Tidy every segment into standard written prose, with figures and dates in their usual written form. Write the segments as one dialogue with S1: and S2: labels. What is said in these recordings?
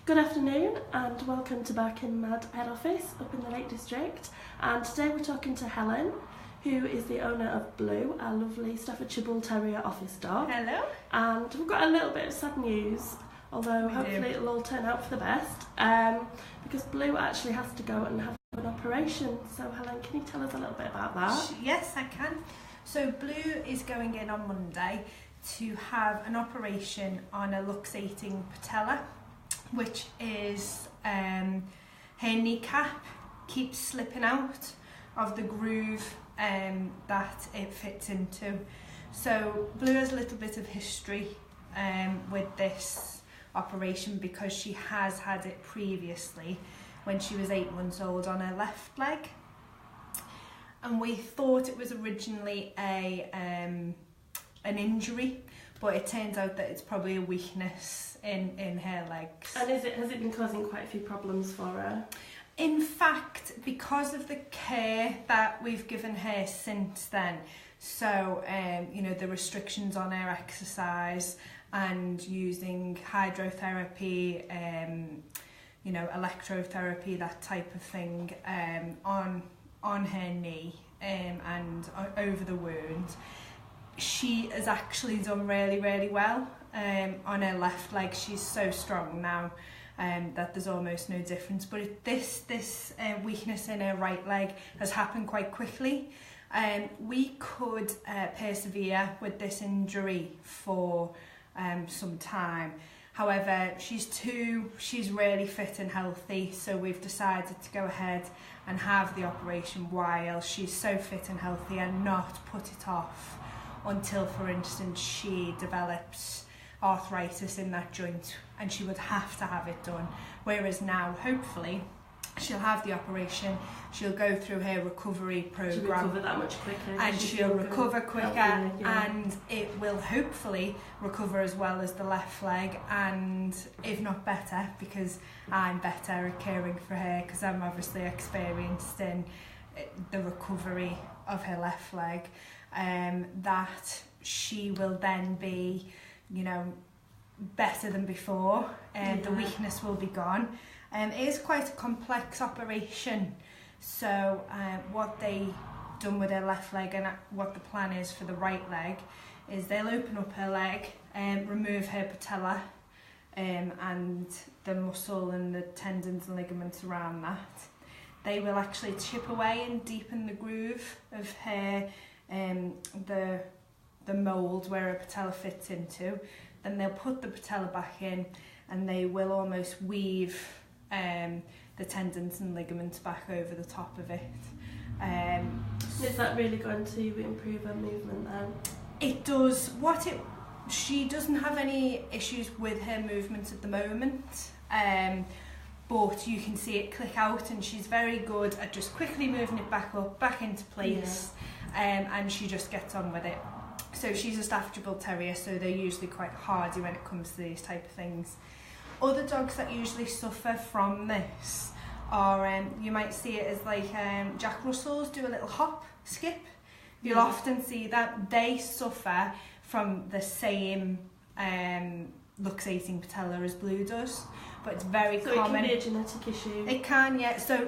S1: Good afternoon and welcome to Barking Mad Head Office up in the Lake District, and today we're talking to Helen, who is the owner of Blue, our lovely Staffordshire Bull Terrier office dog.
S2: Hello.
S1: And we've got a little bit of sad news, although hopefully it'll all turn out for the best, because Blue actually has to go and have an operation. So Helen, can you tell us a little bit about that?
S2: Yes, I can. So Blue is going in on Monday to have an operation on a luxating patella, which is her kneecap keeps slipping out of the groove that it fits into. So Blue has a little bit of history with this operation because she has had it previously when she was 8 months old on her left leg, and we thought it was originally an injury, but it turns out that it's probably a weakness in her legs.
S1: And has it been causing quite a few problems for her?
S2: In fact, because of the care that we've given her since then, so the restrictions on her exercise and using hydrotherapy, electrotherapy, that type of thing, on her knee and over the wound, she has actually done really, really well. On her left leg, she's so strong now that there's almost no difference. But this weakness in her right leg has happened quite quickly. We could persevere with this injury for some time. However, she's really fit and healthy, so we've decided to go ahead and have the operation while she's so fit and healthy and not put it off until, for instance, she develops arthritis in that joint and she would have to have it done. Whereas now, hopefully, she'll have the operation, she'll go through her recovery program.
S1: She'll recover that much quicker.
S2: And she'll recover quicker, and it will hopefully recover as well as the left leg, and if not better, because I'm better at caring for her because I'm obviously experienced in the recovery of her left leg, that she will then be, better than before, and the weakness will be gone. It is quite a complex operation, so what they done with her left leg and what the plan is for the right leg is they'll open up her leg and remove her patella and the muscle and the tendons and ligaments around that. They will actually chip away and deepen the groove of her, the mould where her patella fits into. Then they'll put the patella back in and they will almost weave the tendons and ligaments back over the top of it.
S1: Is that really going to improve her movement then?
S2: It does. She doesn't have any issues with her movement at the moment, but you can see it click out, and she's very good at just quickly moving it back up, back into place, and she just gets on with it. So she's a Staffordshire Bull Terrier, so they're usually quite hardy when it comes to these type of things. Other dogs that usually suffer from this are, you might see it as like Jack Russells do a little hop, skip. You'll often see that they suffer from the same luxating patella as Blue does, but it's very common.
S1: So it can be a genetic issue?
S2: It can, yeah. So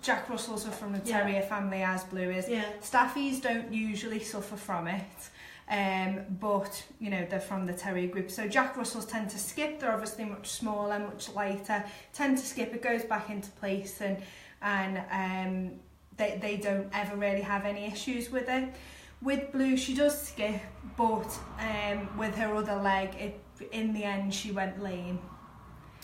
S2: Jack Russells are from the terrier family as Blue is.
S1: Yeah.
S2: Staffies don't usually suffer from it. But they're from the terrier group. So Jack Russells tend to skip. They're obviously much smaller, much lighter. Tend to skip. It goes back into place, and they don't ever really have any issues with it. With Blue, she does skip, but with her other leg, in the end she went lame.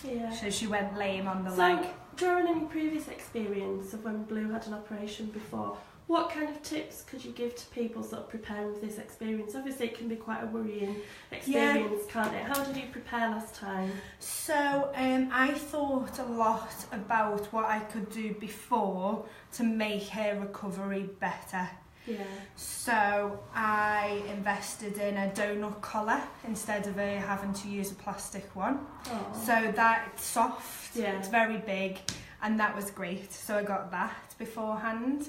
S1: Yeah.
S2: So she went lame on the leg.
S1: During any previous experience of when Blue had an operation before, what kind of tips could you give to people sort of preparing for this experience? Obviously it can be quite a worrying experience, can't it? How did you prepare last time?
S2: So I thought a lot about what I could do before to make her recovery better.
S1: Yeah.
S2: So I invested in a donut collar instead of having to use a plastic one.
S1: Aww.
S2: So that's soft, it's very big, and that was great. So I got that beforehand.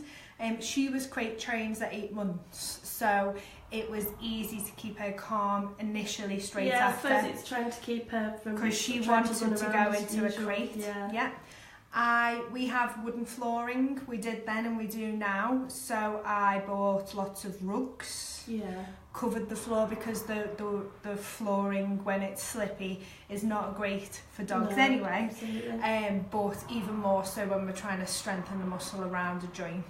S2: She was crate trained at 8 months, so it was easy to keep her calm initially straight after.
S1: Yeah, I suppose it's trying to keep her from...
S2: Because she wanted to go into a crate. Yeah. We have wooden flooring, we did then and we do now, so I bought lots of rugs, covered the floor, because the flooring, when it's slippy, is not great for dogs anyway, but even more so when we're trying to strengthen the muscle around a joint,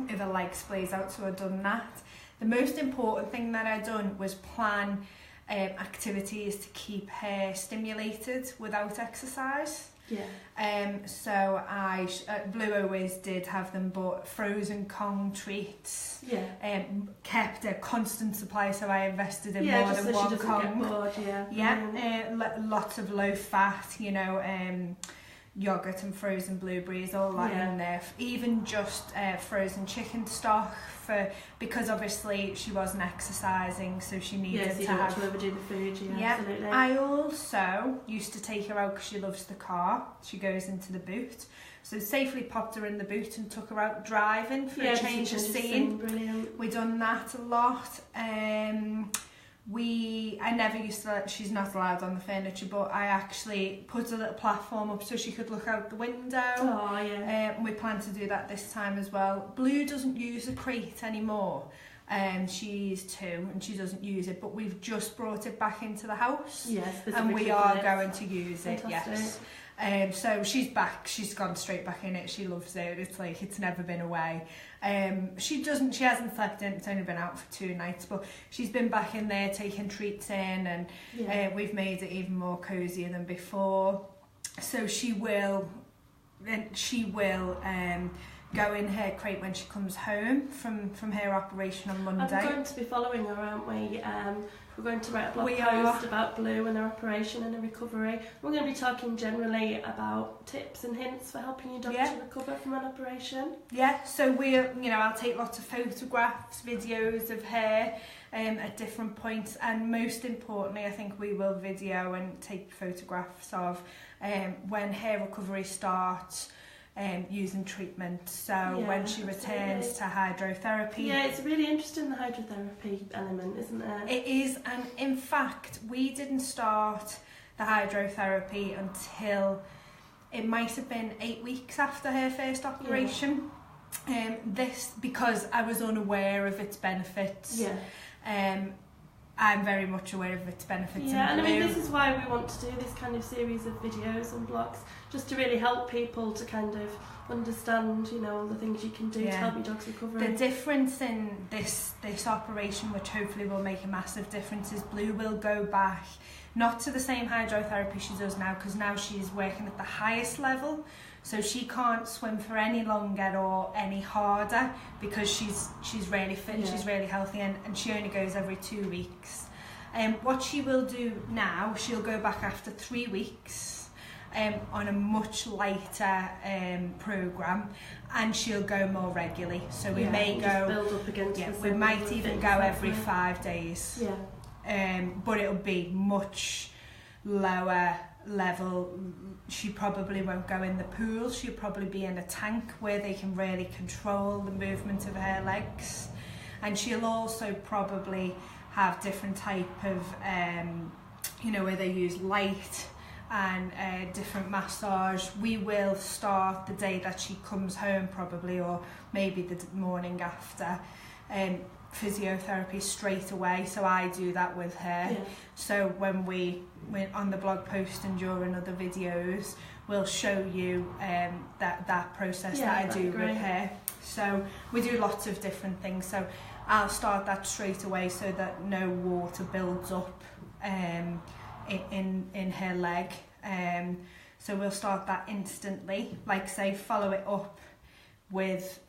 S2: if a leg splays out, so I've done that. The most important thing that I've done was plan activities to keep her stimulated without exercise. So Blue always did have them, but frozen Kong treats. Kept a constant supply, so I invested in more than one Kong. Lots of low fat, yogurt and frozen blueberries, all that in there. Even just frozen chicken stock, because obviously she wasn't exercising, so she needed to have
S1: to overdo the food. Absolutely.
S2: I also used to take her out because she loves the car. She goes into the boot, so safely popped her in the boot and took her out driving for a change of scene.
S1: Brilliant.
S2: We done that a lot. I never used to she's not allowed on the furniture, but I actually put a little platform up so she could look out the window. We plan to do that this time as well. Blue doesn't use a crate anymore. She's 2 and she doesn't use it, but we've just brought it back into the house. And we are going to use it. So she's back, she's gone straight back in it, she loves it, it's like it's never been away. She hasn't slept in, it's only been out for 2 nights, but she's been back in there taking treats in, and we've made it even more cosier than before. So she will go in her crate when she comes home from her operation on Monday.
S1: I'm going to be following her, aren't we? We're going to write a blog post about Blue and her operation and her recovery. We're going to be talking generally about tips and hints for helping your dog to recover from an operation.
S2: So I'll take lots of photographs, videos of her at different points, and most importantly, I think we will video and take photographs of when her recovery starts. Using treatment, so when she returns to hydrotherapy.
S1: It's really interesting, the hydrotherapy element, isn't it?
S2: It is, and in fact we didn't start the hydrotherapy until it might have been 8 weeks after her first operation. This because I was unaware of its benefits. I'm very much aware of its benefits.
S1: And I mean, this is why we want to do this kind of series of videos and blogs, just to really help people to kind of understand, all the things you can do to help your dog's recovery.
S2: The difference in this operation, which hopefully will make a massive difference, is Blue will go back, not to the same hydrotherapy she does now, because now she's working at the highest level. So she can't swim for any longer or any harder, because she's really fit, she's really healthy, and she only goes every 2 weeks. What she will do now, she'll go back after 3 weeks on a much lighter programme, and she'll go more regularly. So we may go,
S1: build up against
S2: we might even go every 5 days. But it'll be much lower level. She probably won't go in the pool, she'll probably be in a tank where they can really control the movement of her legs, and she'll also probably have different type of where they use light and different massage. We will start the day that she comes home probably, or maybe the morning after, physiotherapy straight away, so I do that with her. So when we're on the blog post and during other videos, we'll show you that process that I do with her. So we do lots of different things, so I'll start that straight away so that no water builds up in her leg. So we'll start that instantly, like say follow it up with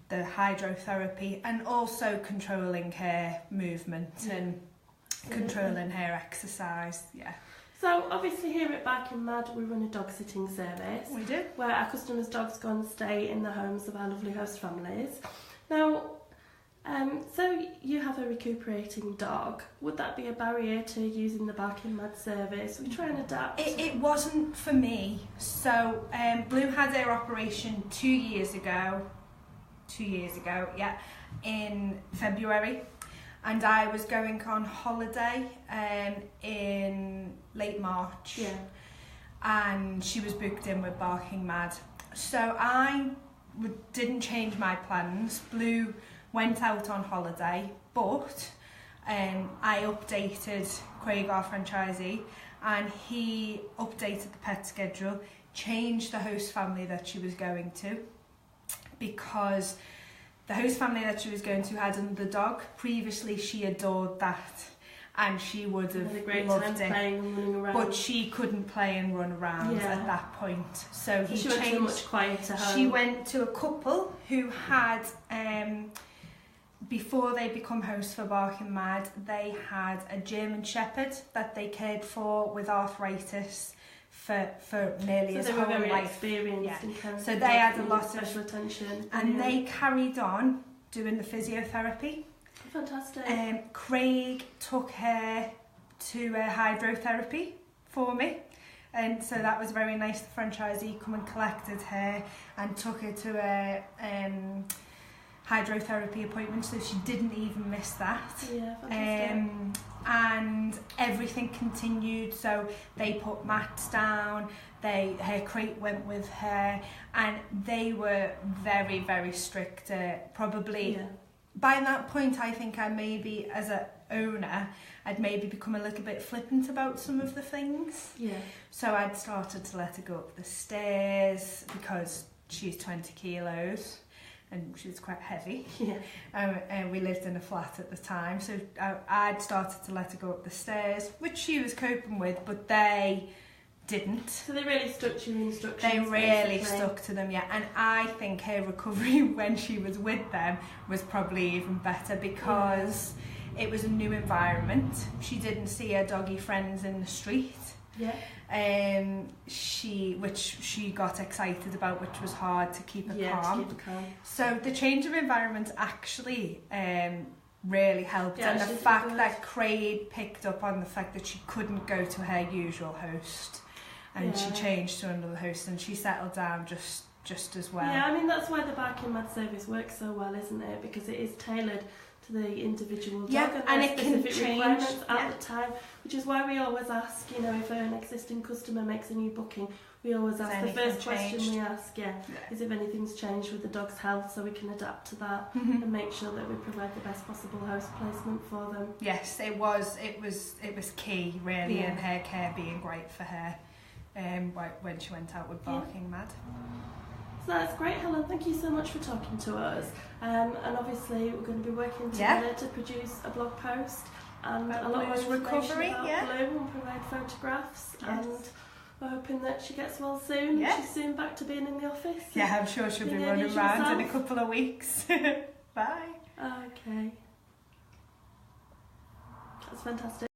S2: the hydrotherapy, and also controlling her movement and controlling her exercise.
S1: So obviously here at Barking Mad we run a dog sitting service.
S2: We do.
S1: Where our customers' dogs go and stay in the homes of our lovely host families. Now, so you have a recuperating dog. Would that be a barrier to using the Barking Mad service? We try and adapt.
S2: It wasn't for me. So Blue had her operation 2 years ago. 2 years ago, yeah, in February. And I was going on holiday in late March.
S1: Yeah.
S2: And she was booked in with Barking Mad. So I didn't change my plans. Blue went out on holiday, but I updated Craig, our franchisee, and he updated the pet schedule, changed the host family that she was going to, because the host family that she was going to had another dog. Previously, she adored that, and she would have
S1: Had a great
S2: loved
S1: time
S2: it.
S1: playing and running around.
S2: But she couldn't play and run around at that point. So he
S1: she went to a much quieter home.
S2: She went to a couple who had, before they become hosts for Barking Mad, they had a German Shepherd that they cared for with arthritis for nearly his
S1: they were
S2: whole
S1: very
S2: life.
S1: experienced in kind of
S2: So they had a lot of
S1: special attention.
S2: And they carried on doing the physiotherapy.
S1: Fantastic.
S2: Craig took her to hydrotherapy for me, and so that was very nice. The franchisee come and collected her and took her to a hydrotherapy appointment, so she didn't even miss that.
S1: Yeah, fantastic.
S2: And everything continued, so they put mats down, her crate went with her, and they were very, very strict. Probably by that point, I think I maybe, as a owner, I'd maybe become a little bit flippant about some of the things.
S1: Yeah.
S2: So I'd started to let her go up the stairs, because she's 20 kilos and she was quite heavy.
S1: Yeah.
S2: And we lived in a flat at the time, so I'd started to let her go up the stairs, which she was coping with, but they didn't.
S1: So they really stuck to your instructions.
S2: They really
S1: basically.
S2: stuck to them, yeah. And I think her recovery when she was with them was probably even better, because it was a new environment. She didn't see her doggy friends in the street.
S1: Yeah.
S2: Which she got excited about, which was hard to keep her calm.
S1: To keep her calm.
S2: So the change of environment actually really helped, and the fact that Craig picked up on the fact that she couldn't go to her usual host, and she changed to another host, and she settled down just as well.
S1: Yeah, I mean that's why the Barking Mad service works so well, isn't it? Because it is tailored to the individual dog
S2: and
S1: their
S2: it can
S1: specific
S2: change
S1: requirements at the time, which is why we always ask, you know, if an existing customer makes a new booking, we always ask, the first question we ask, is if anything's changed with the dog's health, so we can adapt to that and make sure that we provide the best possible host placement for them.
S2: Yes, it was key really, and her care being great for her when she went out with Barking Mad.
S1: So that's great, Helen. Thank you so much for talking to us. And obviously we're going to be working together to produce a blog post and a lot more
S2: recovery,
S1: about Blue, and provide photographs. And we're hoping that she gets well soon.
S2: Yeah.
S1: She's soon back to being in the office.
S2: Yeah, I'm sure she'll be running around in a couple of weeks. Bye.
S1: Okay. That's fantastic.